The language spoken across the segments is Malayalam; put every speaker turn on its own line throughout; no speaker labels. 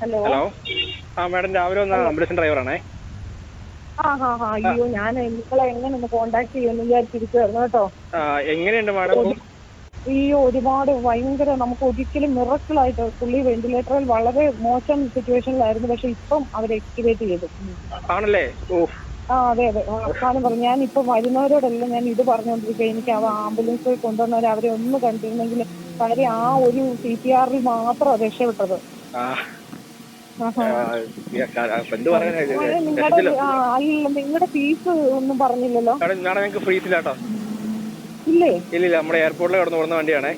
ഹലോ.
ഹലോ. മാഡം രാവിലെ വന്ന
ഹലോ.
ആംബുലൻസ് ഡ്രൈവറാണേ.
അയ്യോ, ഞാൻ നിങ്ങളെ എങ്ങനെ ഒന്ന് കോണ്ടാക്ട് ചെയ്യുമെന്ന് വിചാരിച്ചിരിക്കുവായിരുന്നു കേട്ടോ.
എങ്ങനെയുണ്ട് മാഡം ഇപ്പം?
ഒരുപാട് ഭയങ്കര, നമുക്ക് ഒരിക്കലും മിറക്കിളായിട്ട് പുള്ളി വെന്റിലേറ്ററിൽ വളരെ മോശം സിറ്റുവേഷനിലായിരുന്നു. പക്ഷെ ഇപ്പം അവർ എക്സ്റ്റുബേറ്റ് ചെയ്തു.
ആണല്ലേ? ഓ.
അതെ അവസാനം പറഞ്ഞു. ഞാൻ ഇപ്പൊ വരുന്നവരോടെല്ലാം ഞാൻ ഇത് പറഞ്ഞുകൊണ്ടിരിക്കുക. എനിക്ക് ആംബുലൻസിൽ കൊണ്ടുവന്നവർ അവരെ ഒന്ന് കണ്ടിരുന്നെങ്കിൽ. കാര്യം ആ ഒരു CPR മാത്രം രക്ഷപ്പെട്ടത്. നിങ്ങളുടെ ഫീസ് ഒന്നും പറഞ്ഞില്ലല്ലോ.
ഞങ്ങൾക്ക് ഫ്രീസില്ല കേട്ടോ.
ഇല്ലേ?
ഇല്ലില്ല, നമ്മുടെ എയർപോർട്ടിൽ കടന്നു പോകുന്ന വണ്ടിയാണേ.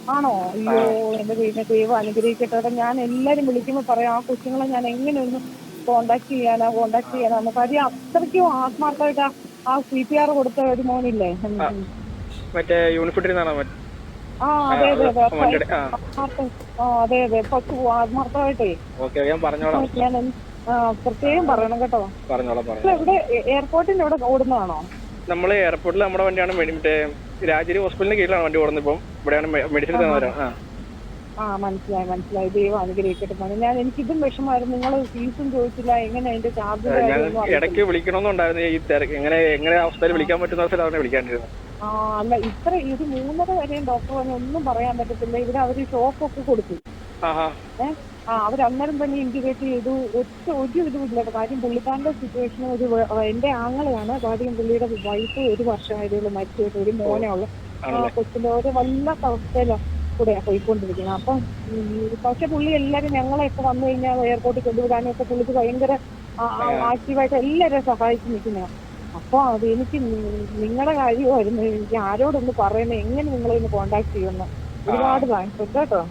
ആണോ? അയ്യോ, എന്റെ ദൈവം അനുഗ്രഹിക്കട്ടെ. ഞാൻ എല്ലാരും വിളിക്കുമ്പോ പറയാം, ആ കൊച്ചുങ്ങളെ ഞാൻ എങ്ങനെ ഒന്ന് കോണ്ടാക്ട് ചെയ്യാനാ നമുക്ക് കാര്യം അത്രയ്ക്കും ആത്മാർത്ഥമായിട്ട് ആ CPR കൊടുത്ത ഒരു മോനില്ലേ.
മറ്റേ യൂണിഫോം.
അതെ പത്ത് ആത്മാർത്ഥമായിട്ടേ.
ഞാൻ പറഞ്ഞോളാം.
ഞാൻ പ്രത്യേകം പറയണം കേട്ടോ. എവിടെ, എയർപോർട്ടിന്റെ ഇവിടെ ഓടുന്നതാണോ?
നമ്മള് എയർപോർട്ടിൽ നമ്മുടെ വണ്ടിയാണ്. മറ്റേ രാജഗിരി ഹോസ്പിറ്റലിന് കീഴിലാണ് വണ്ടി ഓടുന്നത്. ഇപ്പം ഇവിടെയാണ് മെഡിസിൻ തന്നവരാണ്.
മനസ്സിലായി. ദൈവം അനുഗ്രഹിക്കട്ടെ. എനിക്കിതും വിഷമമായിരുന്നു. നിങ്ങൾ ഫീസും ചോദിച്ചില്ല, എങ്ങനെ അതിന്റെ ചാർജ്.
ഇടയ്ക്ക് വിളിക്കണമെന്നുണ്ടായിരുന്നു. ഈ എങ്ങനെ അവസ്ഥയിൽ വിളിക്കാൻ പറ്റുന്ന വിളിക്കാണ്ടിരുന്നു.
അല്ല, ഇത് 3:30 വരെയും ഡോക്ടർ പറഞ്ഞ ഒന്നും പറയാൻ പറ്റത്തില്ല. ഇവിടെ അവര് ഷോക്കൊക്കെ കൊടുത്തു. അവരന്നേരം തന്നെ ഇൻഡിക്കേറ്റ് ചെയ്തു. ഒരു ഇതുമില്ല. കാര്യം പുള്ളിക്കാരന്റെ സിറ്റുവേഷൻ എന്റെ ആങ്ങളെയാണ്. കാര്യം പുള്ളിയുടെ വൈഫ് 1 വർഷമായതുള്ളൂ മരിച്ചിട്ട്. ഒരു മോനെ ഉള്ളു. കൊച്ചിന്റെ ഒരു വല്ലാത്ത അവസ്ഥയിലാണ് കൂടെ പോയിക്കൊണ്ടിരിക്കുന്നത്. അപ്പം പക്ഷെ പുള്ളി എല്ലാരും ഞങ്ങളെയൊക്കെ വന്നു കഴിഞ്ഞാൽ എയർപോർട്ടിൽ കൊണ്ടുവിടാനും ഒക്കെ പുള്ളിക്ക് ഭയങ്കര ആക്റ്റീവായിട്ട് എല്ലാവരും സഹായിച്ചു നിൽക്കുന്നതാണ്. അപ്പൊ എനിക്ക് നിങ്ങളുടെ കാര്യമായിരുന്നു. എനിക്ക് ആരോടൊന്ന് പറയുന്നത്, എങ്ങനെ നിങ്ങളെ ഒന്ന് കോണ്ടാക്ട് ചെയ്യുമെന്ന്. ഒരുപാട് താങ്ക്സ് കേട്ടോ.